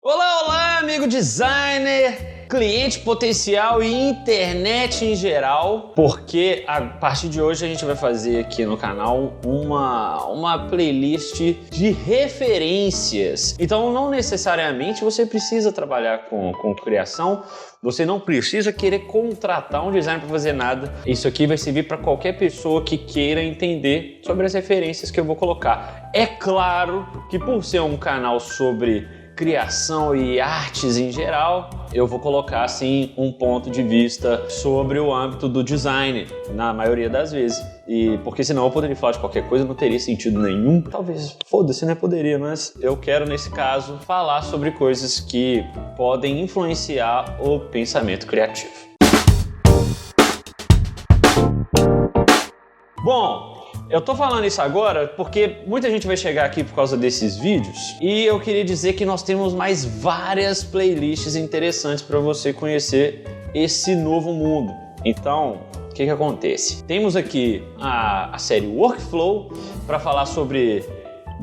Olá, olá, amigo designer, cliente potencial e internet em geral, porque a partir de hoje a gente vai fazer aqui no canal uma playlist de referências. Então não necessariamente você precisa trabalhar com criação, você não precisa querer contratar um designer para fazer nada. Isso aqui vai servir para qualquer pessoa que queira entender sobre as referências que eu vou colocar. É claro que por ser um canal sobre criação e artes em geral, eu vou colocar assim um ponto de vista sobre o âmbito do design, na maioria das vezes. E porque senão eu poderia falar de qualquer coisa, não teria sentido nenhum. Talvez, foda-se, né? Poderia, mas eu quero nesse caso falar sobre coisas que podem influenciar o pensamento criativo. Bom, eu tô falando isso agora porque muita gente vai chegar aqui por causa desses vídeos e eu queria dizer que nós temos mais várias playlists interessantes para você conhecer esse novo mundo. Então, o que acontece? Temos aqui a série Workflow para falar sobre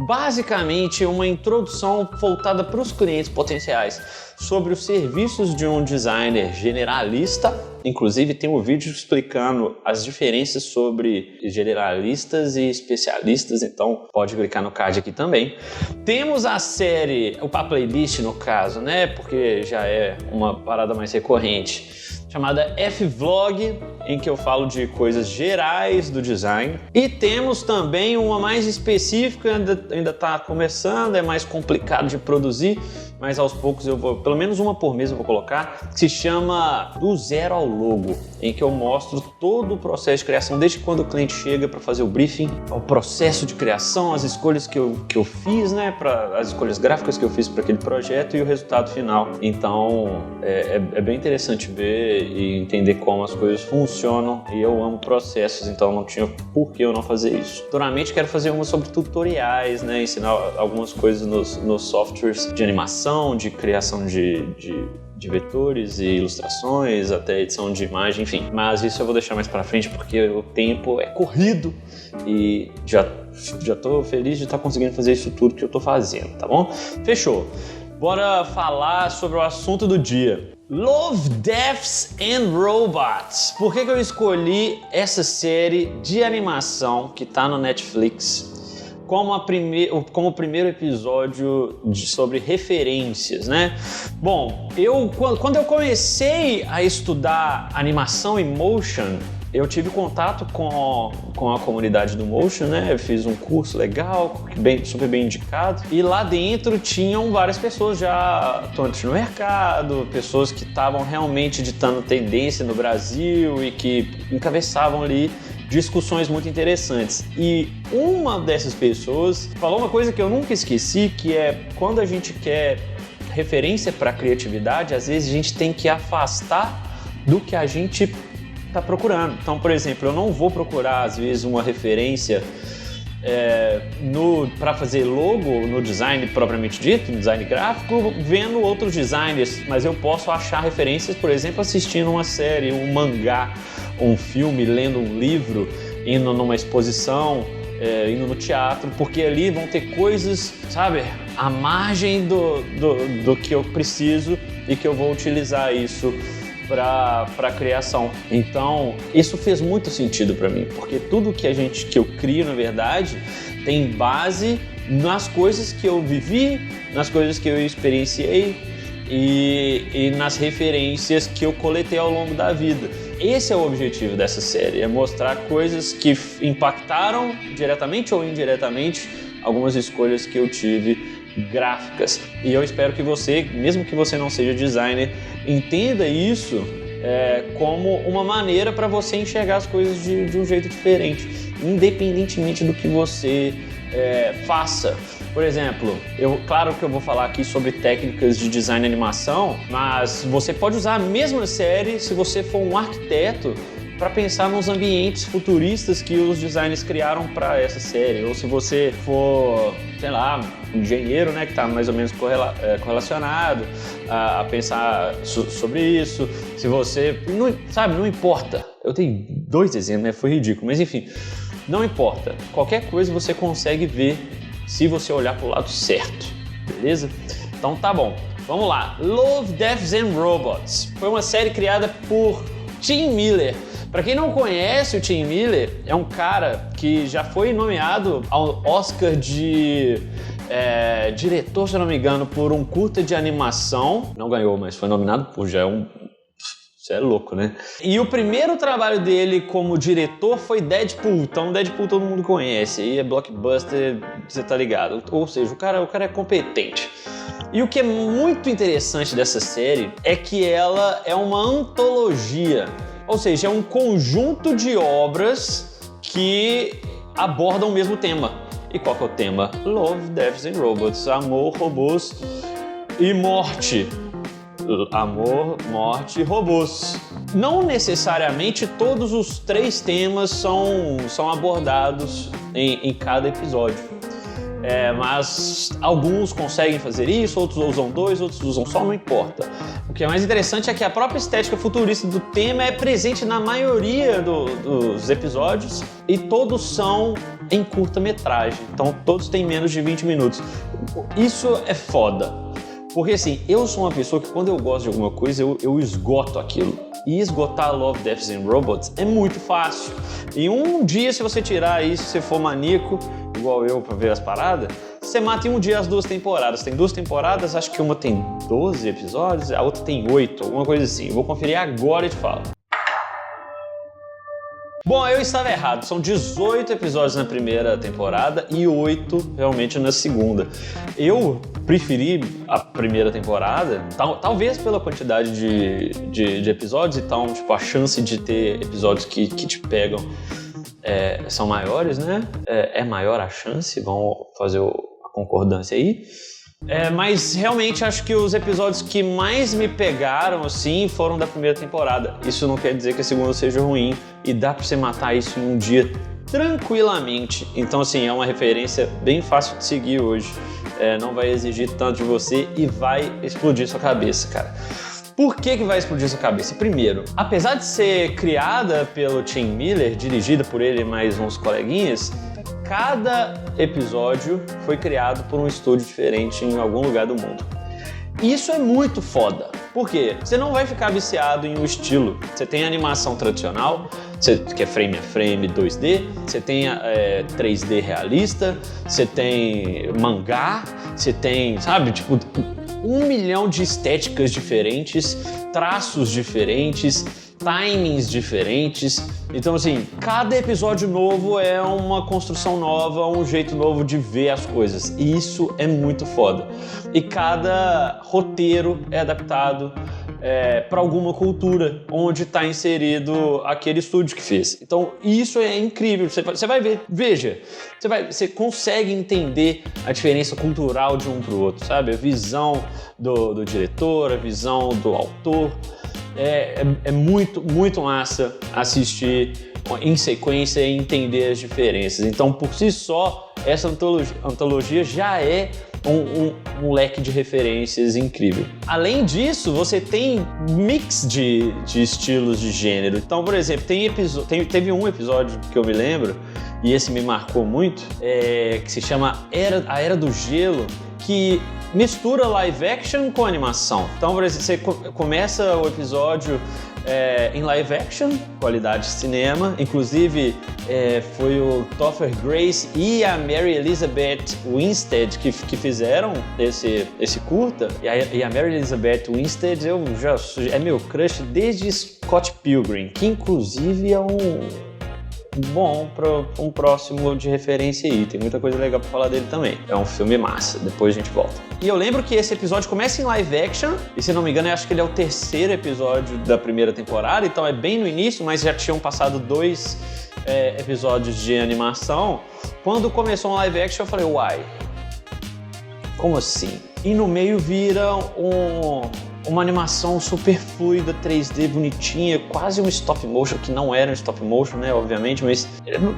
basicamente uma introdução voltada para os clientes potenciais sobre os serviços de um designer generalista. Inclusive tem um vídeo explicando as diferenças sobre generalistas e especialistas, então pode clicar no card aqui também. Temos a série, a playlist no caso, né, porque já é uma parada mais recorrente, chamada F-Vlog, em que eu falo de coisas gerais do design. E temos também uma mais específica, ainda está começando, é mais complicado de produzir, mas aos poucos eu vou, pelo menos uma por mês eu vou colocar, que se chama Do Zero ao Logo, em que eu mostro todo o processo de criação, desde quando o cliente chega para fazer o briefing, o processo de criação, as escolhas que eu fiz, né, as escolhas gráficas que eu fiz para aquele projeto e o resultado final. Então é bem interessante ver e entender como as coisas funcionam, e eu amo processos, então não tinha por que eu não fazer isso. Futuramente quero fazer uma sobre tutoriais, né, ensinar algumas coisas nos softwares de animação, de criação de vetores e ilustrações, até edição de imagem, enfim. Mas isso eu vou deixar mais pra frente porque o tempo é corrido e já tô feliz de estar conseguindo fazer isso tudo que eu tô fazendo, tá bom? Fechou. Bora falar sobre o assunto do dia. Love, Deaths and Robots. Por que eu escolhi essa série de animação que tá no Netflix como o primeiro episódio sobre referências, né? Bom, quando eu comecei a estudar animação e motion, eu tive contato com a comunidade do motion, né? Eu fiz um curso legal, super bem indicado, e lá dentro tinham várias pessoas já atuantes no mercado, pessoas que estavam realmente ditando tendência no Brasil e que encabeçavam ali discussões muito interessantes. E uma dessas pessoas falou uma coisa que eu nunca esqueci, que é quando a gente quer referência para criatividade, às vezes a gente tem que afastar do que a gente está procurando. Então, por exemplo, eu não vou procurar às vezes uma referência para fazer logo no design propriamente dito, no design gráfico, vendo outros designers, mas eu posso achar referências, por exemplo, assistindo uma série, um mangá, um filme, lendo um livro, indo numa exposição, indo no teatro, porque ali vão ter coisas, sabe, à margem do que eu preciso e que eu vou utilizar isso para criação. Então, isso fez muito sentido para mim, porque tudo que eu crio, na verdade, tem base nas coisas que eu vivi, nas coisas que eu experienciei e nas referências que eu coletei ao longo da vida. Esse é o objetivo dessa série, é mostrar coisas que impactaram diretamente ou indiretamente algumas escolhas que eu tive gráficas. E eu espero que você, mesmo que você não seja designer, entenda isso como uma maneira para você enxergar as coisas de um jeito diferente, independentemente do que você faça. Por exemplo, claro que eu vou falar aqui sobre técnicas de design e animação, mas você pode usar a mesma série se você for um arquiteto para pensar nos ambientes futuristas que os designers criaram para essa série. Ou se você for, sei lá, um engenheiro, né, que está mais ou menos correlacionado a pensar sobre isso. Se você... não importa. Eu tenho 2 exemplos, né? Foi ridículo, mas enfim. Não importa. Qualquer coisa você consegue ver se você olhar para o lado certo, beleza? Então tá bom. Vamos lá. Love, Death and Robots. Foi uma série criada por Tim Miller. Para quem não conhece, o Tim Miller é um cara que já foi nomeado ao Oscar de diretor, se eu não me engano, por um curta de animação. Não ganhou, mas foi nominado por já Isso é louco, né? E o primeiro trabalho dele como diretor foi Deadpool. Então Deadpool todo mundo conhece. Aí é blockbuster, você tá ligado. Ou seja, o cara é competente. E o que é muito interessante dessa série é que ela é uma antologia. Ou seja, é um conjunto de obras que abordam o mesmo tema. E qual que é o tema? Love, Death and Robots. Amor, robôs e morte. Amor, morte e robôs. Não necessariamente todos os 3 temas são abordados em cada episódio. Mas alguns conseguem fazer isso, outros usam 2, outros usam só, não importa. O que é mais interessante é que a própria estética futurista do tema é presente na maioria dos episódios e todos são em curta-metragem, então todos têm menos de 20 minutos. Isso é foda, porque assim, eu sou uma pessoa que quando eu gosto de alguma coisa, eu esgoto aquilo. E esgotar Love, Death and Robots é muito fácil. E um dia, se você tirar isso, se você for maníaco, igual eu, pra ver as paradas, você mata em um dia as 2 temporadas. Tem 2 temporadas, acho que uma tem 12 episódios, a outra tem 8, alguma coisa assim. Eu vou conferir agora e te falo. Bom, eu estava errado. São 18 episódios na primeira temporada e 8 realmente na segunda. Eu preferi a primeira temporada, talvez pela quantidade de episódios, então, tipo, a chance de ter episódios que te pegam são maiores, né? É maior a chance, vamos fazer a concordância aí. Mas realmente acho que os episódios que mais me pegaram assim foram da primeira temporada. Isso não quer dizer que a segunda seja ruim e dá pra você matar isso em um dia tranquilamente. Então assim, é uma referência bem fácil de seguir hoje. Não vai exigir tanto de você e vai explodir sua cabeça, cara. Por que vai explodir sua cabeça? Primeiro, apesar de ser criada pelo Tim Miller, dirigida por ele e mais uns coleguinhas, cada episódio foi criado por um estúdio diferente em algum lugar do mundo. Isso é muito foda. Por quê? Você não vai ficar viciado em um estilo. Você tem animação tradicional, que é frame a frame 2D, você tem 3D realista, você tem mangá, você tem, sabe, tipo, 1 milhão de estéticas diferentes, traços diferentes, timings diferentes. Então assim, cada episódio novo é uma construção nova, um jeito novo de ver as coisas. E isso é muito foda. E cada roteiro é adaptado para alguma cultura onde está inserido aquele estúdio que fez. Então isso é incrível. Você vai ver, veja, você consegue entender a diferença cultural de um para o outro, sabe? A visão do diretor, a visão do autor. É muito, muito massa assistir em sequência e entender as diferenças. Então, por si só, essa antologia já é um leque de referências incrível. Além disso, você tem mix de estilos de gênero. Então, por exemplo, teve um episódio que eu me lembro, e esse me marcou muito, que se chama A Era do Gelo, que mistura live action com animação. Então, por exemplo, você começa o episódio em live action, qualidade de cinema. Inclusive, foi o Topher Grace e a Mary Elizabeth Winstead que fizeram esse curta. E a Mary Elizabeth Winstead é meu crush desde Scott Pilgrim, que inclusive é bom para um próximo de referência aí. Tem muita coisa legal para falar dele também. É um filme massa, depois a gente volta. E eu lembro que esse episódio começa em live action, e se não me engano, eu acho que ele é o 3º episódio da primeira temporada, então é bem no início, mas já tinham passado 2 episódios de animação. Quando começou um live action, eu falei, uai, como assim? E no meio vira uma animação super fluida, 3D, bonitinha, quase um stop motion, que não era um stop motion, né, obviamente, mas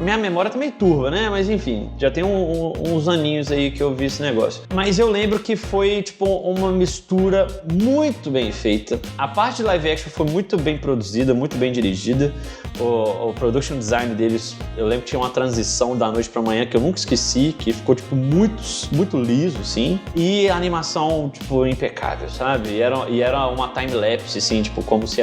minha memória tá meio turva, né, mas enfim, já tem uns aninhos aí que eu vi esse negócio. Mas eu lembro que foi, tipo, uma mistura muito bem feita. A parte de live action foi muito bem produzida, muito bem dirigida. O production design deles, eu lembro que tinha uma transição da noite pra manhã que eu nunca esqueci, que ficou, tipo, muito liso, assim. E a animação, tipo, impecável, sabe? E era uma time-lapse, assim, tipo, como se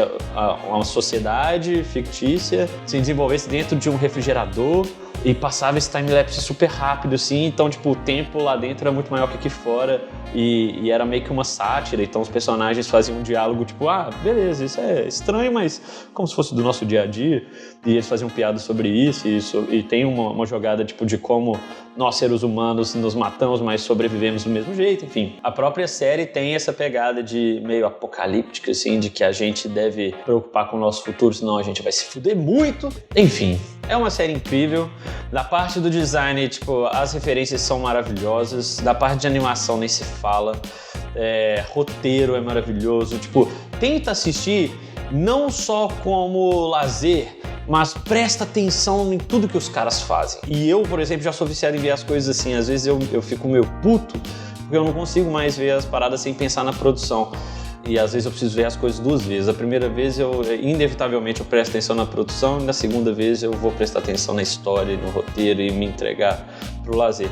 uma sociedade fictícia se desenvolvesse dentro de um refrigerador e passava esse time-lapse super rápido, assim, então, tipo, o tempo lá dentro era muito maior que aqui fora e era meio que uma sátira, então os personagens faziam um diálogo, tipo, beleza, isso é estranho, mas como se fosse do nosso dia a dia, e eles faziam piadas sobre isso e tem uma jogada, tipo, de como nós, seres humanos, nos matamos, mas sobrevivemos do mesmo jeito, enfim. A própria série tem essa pegada de meio apocalíptica, assim, de que a gente deve preocupar com o nosso futuro, senão a gente vai se fuder muito, enfim. É uma série incrível. Da parte do design, tipo, as referências são maravilhosas. Da parte de animação nem se fala. Roteiro é maravilhoso. Tipo, tenta assistir não só como lazer, mas presta atenção em tudo que os caras fazem. E eu, por exemplo, já sou viciado em ver as coisas assim. Às vezes eu fico meio puto, porque eu não consigo mais ver as paradas sem pensar na produção. E às vezes eu preciso ver as coisas duas vezes. A primeira vez, inevitavelmente, eu presto atenção na produção, e na segunda vez eu vou prestar atenção na história, no roteiro e me entregar pro lazer.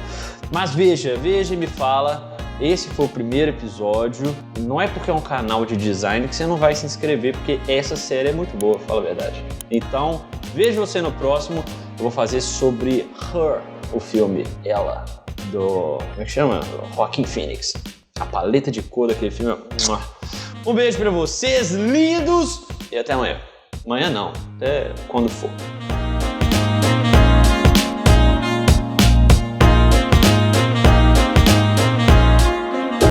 Mas veja e me fala, esse foi o primeiro episódio. Não é porque é um canal de design que você não vai se inscrever, porque essa série é muito boa, fala a verdade. Então, vejo você no próximo. Eu vou fazer sobre Her, o filme, ela, do... como é que chama? Joaquin Phoenix. A paleta de cor daquele filme é... Um beijo pra vocês, lindos! E até amanhã. Amanhã não, até quando for.